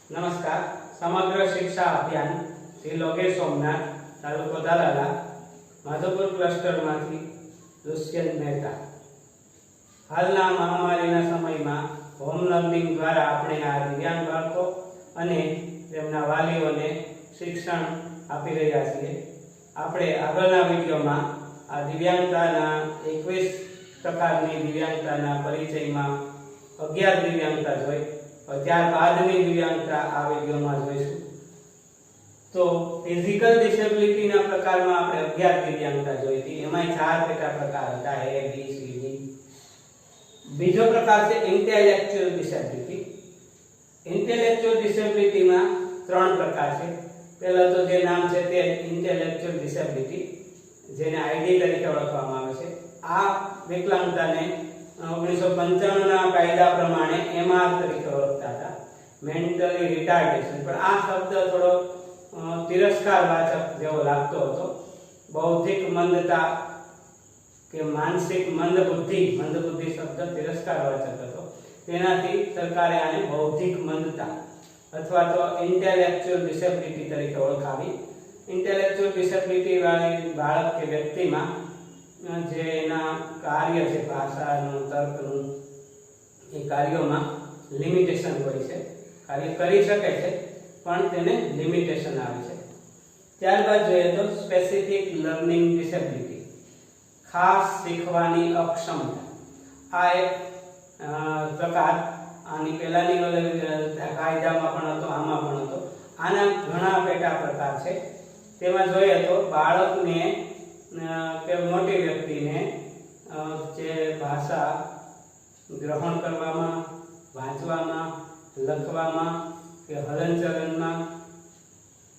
नमस्कार। समग्र शिक्षा अभियान श्री लोकेश सोमनाथ तालुको दालाला माधोपुर क्लस्टर मांथी लुसियन मेहता। हालना महामारीना समयमां होम लर्निंग द्वारा આપણે આ દિવ્યાંગ બાળકો અને તેમના વાલીઓને શિક્ષણ આપી રહ્યા છીએ। આપણે આગળના વિડિયોમાં આ દિવ્યાંગતાના 21 પ્રકારની દિવ્યાંગતાના પરિચયમાં 11 દિવ્યાંગતા જોઈ, ત્યારબાદની દિવ્યાંગતા આ વિડિયોમાં જોઈશું। तो फिजिकल डिसेबिलिटी ना प्रकार में આપણે 11 दिव्यांगता જોઈ હતી। એમાં 4 પેટા પ્રકાર હતા, A B C D। બીજો પ્રકાર છે इंटेलेक्चुअल डिसेबिलिटी। इंटेलेक्चुअल डिसेबिलिटी में 3 प्रकार છે। પહેલો તો જે નામ છે તે इंटेलेक्चुअल डिसेबिलिटी, જેને આઈડી તરીકે ઓળખવામાં આવે છે। આ વિકલાંગતાને 1995 ના કાયદા પ્રમાણે MR તરીકે ઓળખતા હતા, મેન્ટલી રિટાર્ડેશન। પણ આ શબ્દ થોડો तिरस्कारवाचक જેવો લાગતો હતો। બૌદ્ધિક મંદતા કે માનસિક મંદબુદ્ધિ શબ્દ तिरस्कारवाचक હતો, તેનાથી સરકારે આને બૌદ્ધિક મંદતા અથવા તો ઇન્ટેલેક્ચુઅલ ડિસેબિલિટી તરીકે ઓળખાવી। ઇન્ટેલેક્ચુઅલ ડિસેબિલિટી વાળી બાળક કે વ્યક્તિમાં જે એના કાર્ય છે, ભાષાનું, તર્કનું, એ કાર્યોમાં લિમિટેશન હોય છે। કાર્ય કરી શકે છે પણ તેને લિમિટેશન આવે છે। ત્યારબાદ જોઈએ તો સ્પેસિફિક લર્નિંગ ડિસેબિલિટી, ખાસ શીખવાની અક્ષમતા। આ એક પ્રકાર આની પહેલાની કાયદામાં પણ હતો, આમાં પણ હતો। આના ઘણા પેટા પ્રકાર છે। તેમાં જોઈએ તો બાળકને કે મોટી વ્યક્તિને જે ભાષા ગ્રહણ કરવામાં, વાંચવામાં, લખવામાં કે હલનચલન में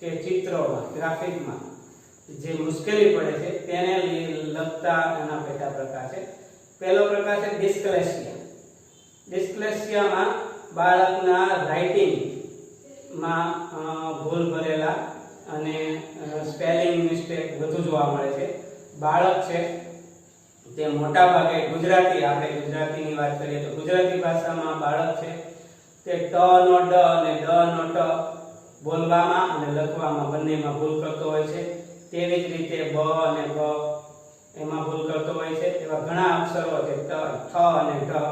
के चित्रों में, ग्राफिक में जे मुश्किली पड़े छे तेने लगता एना पेटा प्रकार छे। पहलो प्रकार छे डिस्क्लेसिया। डिस्क्लेसिया में बाळकना राइटिंग में भूल भरेला अने स्पेलिंग मिस्टेक વધુ જોવા મળે છે। બાળક છે તે મોટા ભાગે ગુજરાતી, આપણે ગુજરાતીની વાત કરીએ તો ગુજરાતી ભાષામાં બાળક છે તે ટ નો ડ અને ડ નો ટ બોલવામાં અને લખવામાં બંનેમાં ભૂલ કરતો હોય છે। તેવી જ રીતે બ અને ગ એમાં ભૂલ કરતો હોય છે। એવા ઘણા અક્ષરો છે ટ, ઠ અને ઢ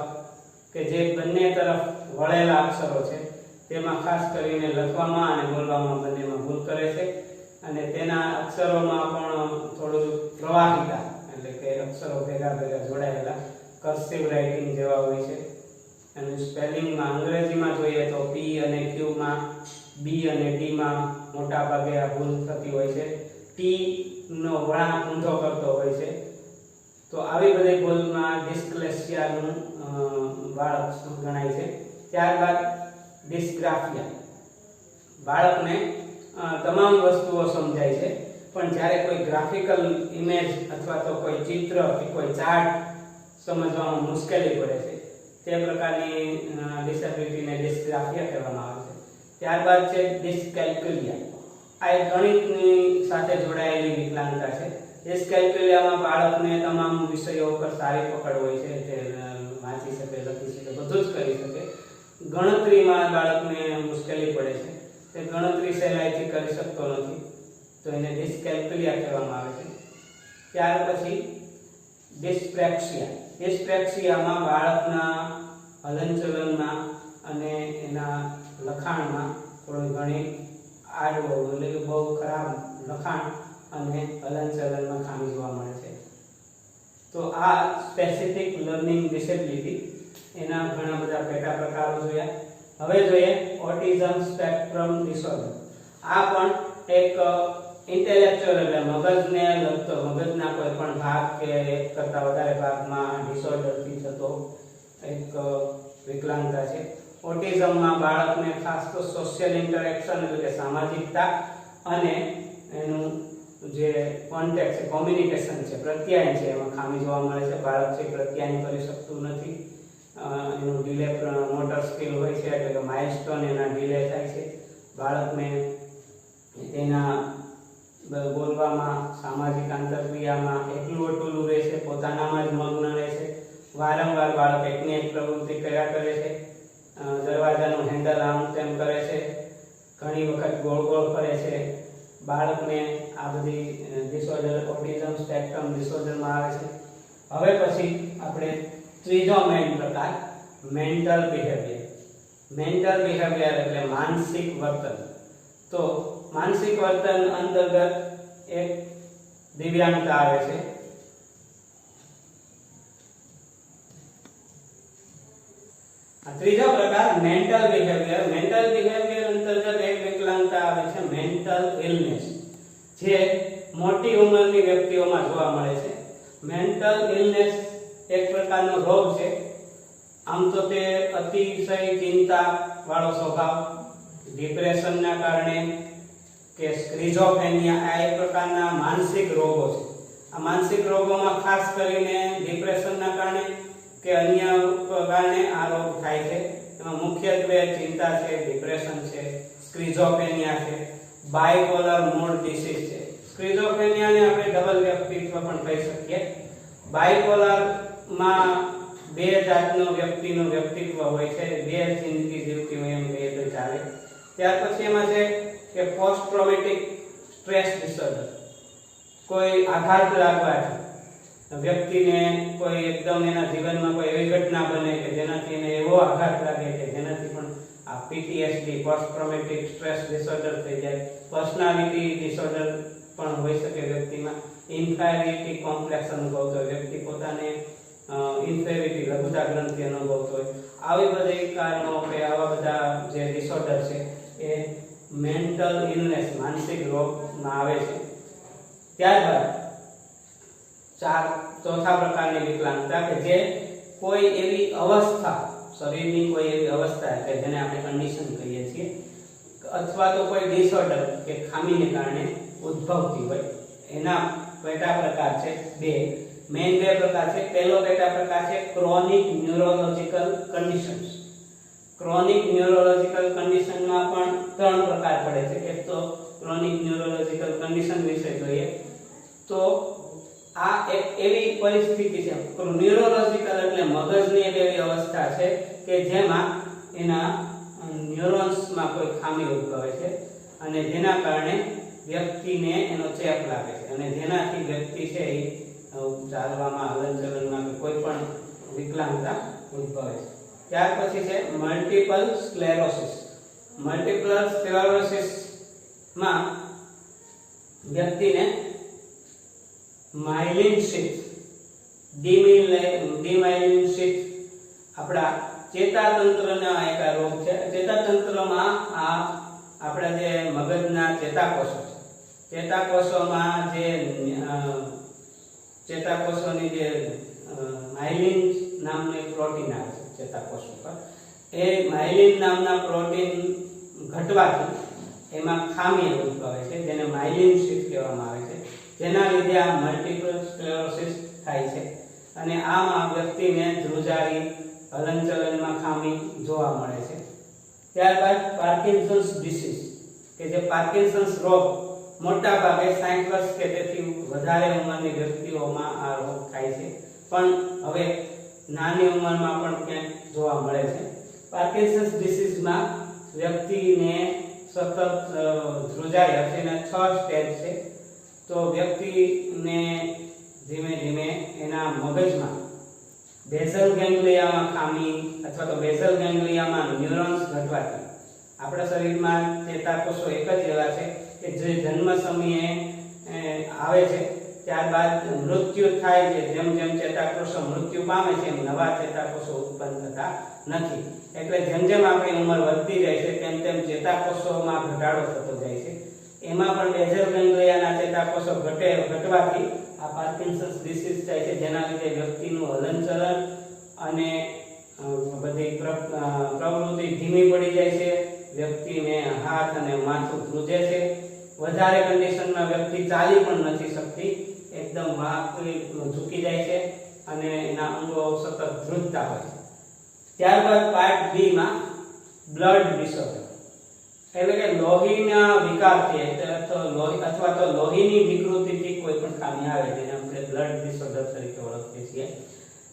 કે જે બંને તરફ વળેલા અક્ષરો છે, તેમાં ખાસ કરીને લખવામાં અને બોલવામાં બંનેમાં ભૂલ કરે છે। અને તેના અક્ષરોમાં પણ થોડું પ્રવાહિતા એટલે કે અક્ષરો ભેગા ભેગા જોડાયેલા કર્સિવ રાઇટિંગ જેવા હોય છે। અને સ્પેલિંગ में अंग्रेजी में જોઈએ તો P અને Q में, B અને D में મોટા ભાગે આ ભૂલ થતી હોય છે। T નો વળાંક ઊંધો કરતો હોય છે। તો આવી બધી ભૂલમાં ડિસ્ક્લેસિયાનું બાળક ગણાય છે। ત્યારબાદ ડિસ્ગ્રાફિયા। બાળકને તમામ વસ્તુઓ સમજાય છે પણ જ્યારે કોઈ ગ્રાફિકલ ઇમેજ અથવા તો કોઈ चित्र કે કોઈ ચાર્ટ સમજવામાં મુશ્કેલી પડે છે, તે પ્રકારની ડિસેબિલિટી ને ડિસ્ગ્રાફિયા કહેવામાં આવે છે। ત્યારબાદ છે ડિસ્કેલ્ક્યુલિયા। આ એક ગણિતની સાથે જોડાયેલી વિકલાંગતા છે। ડિસ્કેલ્ક્યુલિયામાં બાળકને તમામ વિષયો પર સારી પકડ હોય છે, તે વાંચી શકે, લખી શકે, બધું જ કરી શકે। ગણતરીમાં બાળકને મુશ્કેલી પડે છે, તે ગણતરી સહેલાઈથી કરી શકતો નથી, તો એને ડિસ્કેલ્ક્યુલિયા કહેવામાં આવે છે। ત્યાર પછી ડિસ્પ્રેક્સિયા। ડિસ્પ્રેક્સિયામાં બાળકના હલનચલનમાં અને એના લખાણમાં થોડી ઘણી આડવો એટલે કે બહુ ખરાબ લખાણ અને હલનચલનમાં ખામી જોવા મળે છે। તો આ સ્પેસિફિક લર્નિંગ ડિસેબિલિટી એના ઘણા બધા પેટા પ્રકારો જોયા। હવે જોઈએ ઓટિઝમ સ્પેક્ટ્રમ ડિસઓર્ડર। આ પણ એક इंटेलेक्चुअल એટલે મગજને લગતો, મગજના કોઈ પણ ભાગ કે એક કરતા વધારે ભાગમાં ડિસઓર્ડર થી થતો એક વિકલાંગતા છે। ઓટિઝમમાં બાળકને ખાસ તો સોશિયલ ઇન્ટરેક્શન એટલે કે સામાજિકતા અને એનું જે કોન્ટેક્ટ છે, કોમ્યુનિકેશન છે, પ્રત્યાયન છે, એમાં ખામી જોવા મળે છે। બાળક છે પ્રત્યાયન કરી શકતું નથી, એનું ડિલે મોટર સ્કિલ હોય છે એટલે કે માઇલસ્ટોન એના ડિલે થાય છે। બાળકને તેના બોલવામાં, સામાજિક આંતરક્રિયામાં એકલું અટલું રહે છે, પોતાનામાં જ મગ્ન રહે છે। વારંવાર બાળક એકની એક પ્રવૃત્તિ કર્યા કરે છે। દરવાજાનું હેન્ડલ આમ તેમ કરે છે, ઘણી વખત ગોળ ગોળ ફરે છે, બાળકને આ બધી ડિસઓર્ડર ઓટિઝમ સ્પેક્ટ્રમ ડિસઓર્ડરમાં આવે છે. હવે પછી આપણે ત્રીજો મેઇન પ્રકાર મેન્ટલ બિહેવિયર. મેન્ટલ બિહેવિયર એટલે માનસિક વર્તન. તો માનસિક વર્તન અંતર્ગત એક દિવ્યાંગતા આવે છે. ત્રીજો પ્રકાર મેન્ટલ બિહેવિયર. મેન્ટલ બિહેવિયર અંતર્ગત એક વિકલાંગતા આવે છે મેન્ટલ ઇલનેસ, જે મોટી ઉંમરની વ્યક્તિઓમાં જોવા મળે છે. મેન્ટલ ઇલનેસ એક પ્રકારનો રોગ છે. આમ તો તે અતિશય ચિંતા વાળો સ્વભાવ, ડિપ્રેશનના કારણે કે સ્કિઝોફ્રેનિયા આ એક પ્રકારના માનસિક રોગો છે. આ માનસિક રોગોમાં ખાસ કરીને ડિપ્રેશનના કારણે કે અન્ય કારણે આ રોગ થાય છે. એમાં મુખ્યત્વે ચિંતા છે, ડિપ્રેશન છે, સ્કિઝોફ્રેનિયા છે, બાયપોલર મૂડ ડિસીઝ છે. સ્કિઝોફ્રેનિયાને આપણે ડબલ વ્યક્તિત્વ પણ કહી શકીએ. બાયપોલર માં બે જાતનો વ્યક્તિનું વ્યક્તિત્વ હોય છે, બે જિંદગી જીવતી હોય એમ કહીએ તો ચાલે. ત્યાર પછી એમાં છે કે પોસ્ટ ટ્રોમેટિક સ્ટ્રેસ ડિસઓર્ડર. કોઈ આઘાત લાગવાથી વ્યક્તિને કોઈ એકદમ એના જીવનમાં કોઈ એવી ઘટના બને કે જેનાથી એને એવો આઘાત લાગે કે જેનાથી પણ આ PTSD post traumatic stress disorder થઈ જાય. પર્સનાલિટી ડિસઓર્ડર પણ હોઈ શકે વ્યક્તિમાં. ઇન્ફેરિટી કોમ્પ્લેક્સ અનુભવતો હોય, વ્યક્તિ પોતાને ઇન્ફેરિટી લઘુતા ગ્રંથિ અનુભવતો હોય. આવી બધી કારણો કે આવા બધા જે ડિસઓર્ડર છે એ મેન્ટલ ઇલનેસ માનસિક રોગમાં આવે છે. ત્યારબાદ ચોથા પ્રકારની વિકલાંગતા કે જે કોઈ એવી અવસ્થા, શરીરની કોઈ એવી અવસ્થા કે જેને આપણે કન્ડિશન કહીએ છીએ, અથવા તો કોઈ ડિસઓર્ડર કે ખામીને કારણે ઉદ્ભવતી હોય. એના પેટા પ્રકાર છે બે પ્રકાર છે. પહેલો પેટા પ્રકાર છે chronic neurological conditions. Chronic neurological કન્ડિશનમાં પણ ત્રણ પ્રકાર પડે છે. એક તો ક્રોનિક ન્યુરોલોજિકલ કન્ડિશન વિશે જોઈએ તો આ એક એવી પરિસ્થિતિ છે, ન્યુરોલોજિકલ એટલે મગજની એક એવી અવસ્થા છે કે જેમાં એના ન્યુરોન્સમાં કોઈ ખામી ઉદ્ભવે છે અને જેના કારણે વ્યક્તિને એનો ચેપ લાગે છે અને જેનાથી વ્યક્તિ છે એ ચાલવામાં, હલનચલનમાં કોઈ પણ વિકલાંગતા ઉદ્ભવે છે. ત્યાર પછી છે મલ્ટિપલ સ્ક્લેરોસિસ. મલ્ટિપલ સ્ક્લેરોસિસમાં વ્યક્તિને માયલિન શીથ, ડીમાયલિન શીથ આપણા ચેતાતંત્રનો એક રોગ છે. ચેતાતંત્રમાં આ આપણા જે મગજના ચેતાકોષો છે, ચેતાકોષોમાં જે ચેતાકોષોની જે માયલિન નામનું એક પ્રોટીન આવે છે ચેતાકોષો પર, એ માયલિન નામના પ્રોટીન ઘટવાથી એમાં ખામી ઉદ્ભવે છે જેને માયલિન શીથ કહેવામાં આવે છે. જેના લીધે આ મલ્ટિપલ સ્ક્લેરોસિસ થાય છે અને આમાં વ્યક્તિને ધ્રુજારી, હલનચલનમાં ખામી જોવા મળે છે. ત્યારબાદ પાર્કિન્સન્સ ડિસીઝ કે જે પાર્કિન્સન્સ રોગ મોટા ભાગે 60 વર્ષ કે તેથી વધારે ઉંમરની વ્યક્તિઓમાં આ રોગ થાય છે, પણ હવે નાની ઉંમરમાં પણ ક્યાંક જોવા મળે છે. પાર્કિન્સન્સ ડિસીઝમાં વ્યક્તિને સતત ધ્રુજારી હશે અને 6 સ્ટેજ છે. તો વ્યક્તિને ધીમે ધીમે એના મગજમાં બેઝલ ગેંગ્લિયામાં ખામી અથવા તો બેઝલ ગેંગ્લિયામાં ન્યુરોન્સ ઘટવાથી આપણા શરીરમાં ચેતાકોષો એક જ એવા છે કે જે જન્મ સમયે આવે છે, ત્યારબાદ મૃત્યુ થાય છે. જેમ જેમ ચેતાકોષો મૃત્યુ પામે છે એમ નવા ચેતાકોષો ઉત્પન્ન થતા નથી. એટલે જેમ જેમ આપણી ઉંમર વધતી જાય છે તેમ તેમ ચેતાકોષોમાં ઘટાડો થતો જાય છે. એમાં પણ બેઝલ ગેંગ્લિયાના ચેતાકોષો ઘટવાથી આ પાર્કિન્સન્સ ડિસીઝ થાય છે, જેના લીધે વ્યક્તિનું હલનચલન અને બધી પ્રવૃત્તિ ધીમી પડી જાય છે. વ્યક્તિને હાથ અને માથું ધ્રુજે છે. વધારે કન્ડિશનમાં વ્યક્તિ ચાલી પણ નથી શકતી, એકદમ વાંકી ઝૂકી જાય છે અને એના અંગો સતત ધ્રુજતા હોય છે. ત્યારબાદ પાર્ટ બી માં બ્લડ ડિસઓર્ડર એટલે કે લોહીના વિકારથી અથવા તો લોહીની વિકૃતિથી કોઈ પણ ખામી આવે જેને આપણે બ્લડ ડિસઓર્ડર તરીકે ઓળખીએ છીએ.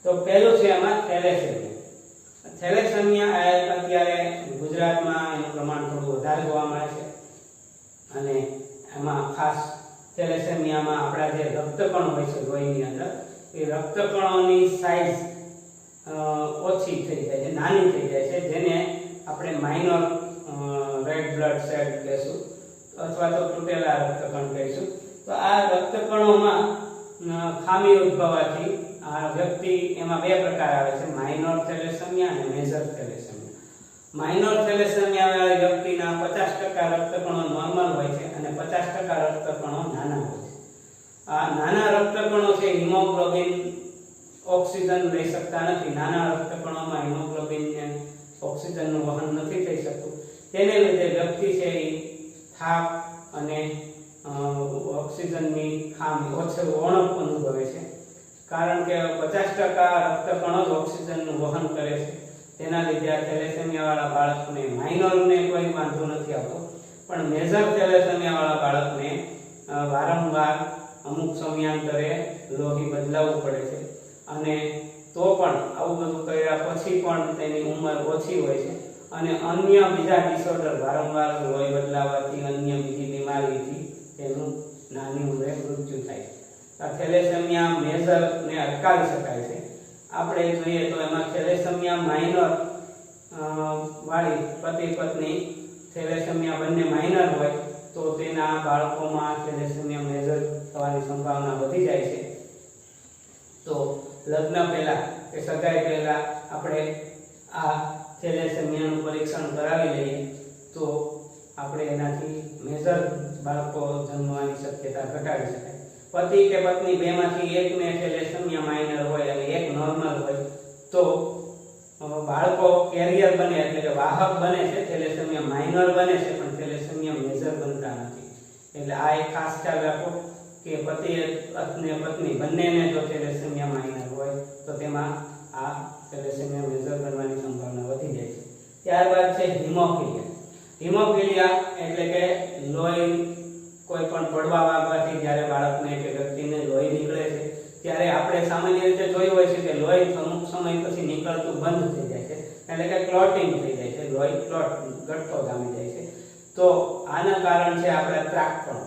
તો પહેલું છે એમાં થેલેસેમિયા. થેલેસેમિયા અત્યારે ગુજરાતમાં એનું પ્રમાણ થોડું વધારે જોવા મળે છે અને એમાં ખાસ થેલેસેમિયામાં આપણા જે રક્તકણો હોય છે લોહીની અંદર એ રક્તકણોની સાઇઝ ઓછી થઈ જાય છે, નાની થઈ જાય છે, જેને આપણે માઇનોર રેડ બ્લડ સેલ કહીશું અથવા તો તૂટેલા રક્તકણ કહીશું. તો આ રક્તકણોમાં ખામી ઉદ્ભવવાથી આ વ્યક્તિ એમાં બે પ્રકાર આવે છે, માઇનોર થેલેસેમિયા અને મેજર થેલેસેમિયા. માઇનોર થેલેસેમિયા વાળા વ્યક્તિના 50% રક્તકણો નોર્મલ હોય છે અને 50% રક્તકણો નાના હોય છે. આ નાના રક્તકણો છે હિમોગ્લોબિન ઓક્સિજન લઈ શકતા નથી. નાના રક્તકણોમાં હિમોગ્લોબિનને ઓક્સિજનનું વહન નથી થઈ શકતું. તેને લીધે વ્યક્તિ છે એ થાક અને ઓક્સિજનની ખામી ઓછપ અનુભવે છે. કારણ કે 50% રક્તકણો જ ઓક્સિજનનું વહન કરે છે. તેના લીધે આ થેલેસેમિયા વાળા બાળકને માઇનરને કોઈ વાંધો નથી આવતો, પણ મેજર થેલેસેમિયા વાળા બાળકને વારંવાર અમુક સમયાંતરે લોહી બદલાવવું પડે છે અને તો પણ આવું બધું કર્યા પછી પણ તેની ઉંમર ઓછી હોય છે અને અન્ય બીજા ડિસઓર્ડર વારંવાર લોહી બદલાવવાથી અન્ય બીજી બીમારીથી તેનું નાની ઉંમરે મૃત્યુ થાય છે. આ થેલેસેમિયા મેજરને અટકાવી શકાય છે. આપણે જોઈએ તો એમાં થેલેસેમિયા માઇનર વાળી પતિ પત્ની થેલેસેમિયા બંને માઇનર હોય તો તેના બાળકોમાં થેલેસેમિયા મેજર થવાની સંભાવના વધી જાય છે. તો લગ્ન પહેલા કે સગાઈ પહેલા આપણે આ થેલેસેમિયાનું પરીક્ષણ કરાવી લઈએ તો આપણે એનાથી મેજર બાળકો જન્મવાની શક્યતા ઘટાડી શકાય. પતિ કે પત્ની બેમાંથી એકને થેલેસેમિયા માઇનર હોય અને એક નોર્મલ હોય તો બાળકો કેરિયર બને એટલે કે વાહક બને છે, થેલેસેમિયા માઇનર બને છે પણ થેલેસેમિયા મેજર બનતા નથી. એટલે આ એક ખાસ ખ્યાલ રાખો કે પતિ અને પત્ની બંનેને જો થેલેસેમિયા માઇનર હોય તો તેમાં આ થેલેસેમિયા મેજર બનવાની સંભાવના વધી જાય છે. ત્યારબાદ છે હિમોફિલિયા. હિમોફિલિયા એટલે કે લોહી કોઈ પણ પડવા વાગવાથી જ્યારે બાળકને કે વ્યક્તિને લોહી નીકળે છે ત્યારે આપણે સામાન્ય રીતે જોયું હોય છે કે લોહી અમુક સમય પછી નીકળતું બંધ થઈ જાય છે, એટલે કે ક્લોટિંગ થઈ જાય છે, લોહી ક્લોટ ગઠ્ઠો જામી જાય છે. તો આના કારણ છે આપણા ત્રાકપણ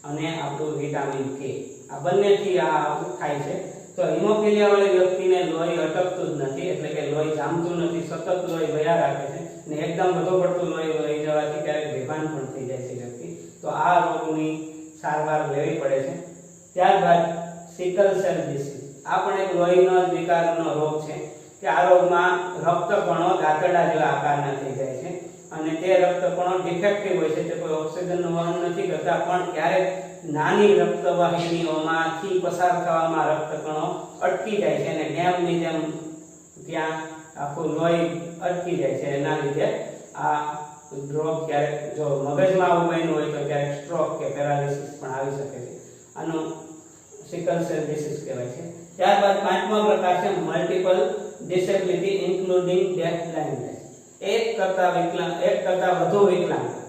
અને આપણું વિટામિન કે. આ બંનેથી આ થાય છે. તો હિમોફિલિયા વાળી વ્યક્તિને લોહી અટકતું જ નથી, એટલે કે લોહી જામતું નથી, સતત લોહી વહ્યા રાખે છે અને એકદમ વધુ પડતું લોહી વહી જવાથી ક્યારેક બેભાન પણ થઈ જાય છે વ્યક્તિ. તો આ રોગની સારવાર લેવી પડે છે. ત્યારબાદ સિકલ સેલ ડિસીઝ. આ પણ એક લોહીનો જ વિકારનો રોગ છે કે આ રોગમાં રક્તકણો દાંતરડા જેવા આકારના થઈ જાય છે અને તે રક્તકણો ડિફેક્ટિવ હોય છે, તે કોઈ ઓક્સિજનનું વહન નથી કરતા, પણ ક્યારેક નાની રક્તવાહિનીઓમાંથી પસાર થવામાં રક્તકણો અટકી જાય છે અને ડેમની જેમ ત્યાં આખું લોહી અટકી જાય છે. એના લીધે આ રોગ ક્યારેક જો મગજમાં આવું બન્યું હોય તો ક્યારેક સ્ટ્રોક કે પેરાલિસિસ પણ આવી શકે છે. આનું સિકલ સેલ ડિસીઝ કહેવાય છે. ત્યારબાદ પાંચમો પ્રકાર છે multiple disability including deaf blindness. એક કરતા વધુ વિકલાંગતા,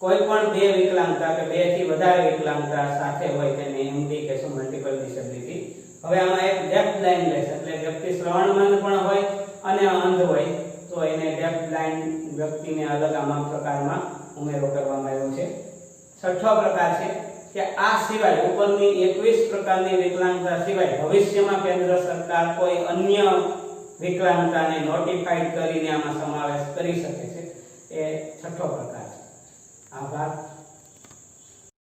કોઈ પણ બે વિકલાંગતા કે બે થી વધારે વિકલાંગતા સાથે હોય તેને એમડી કહેશું, મલ્ટિપલ ડિસેબિલિટી. હવે આમાં એક ડેફ બ્લાઇન્ડનેસ એટલે વ્યક્તિ શ્રવણમંદ પણ હોય અને અંધ હોય તો એને ડેફ બ્લાઇન્ડ વ્યક્તિને અલગ આમાં પ્રકારમાં ઉમેરો કરવામાં આવ્યો છે. છઠ્ઠો પ્રકાર છે કે આ સિવાય ઉપરની 21 પ્રકારની વિકલાંગતા સિવાય ભવિષ્યમાં કેન્દ્ર સરકાર કોઈ અન્ય વિકલાંગતાને નોટિફાઈડ કરીને આમાં સમાવેશ કરી શકે છે. એ છઠ્ઠો પ્રકાર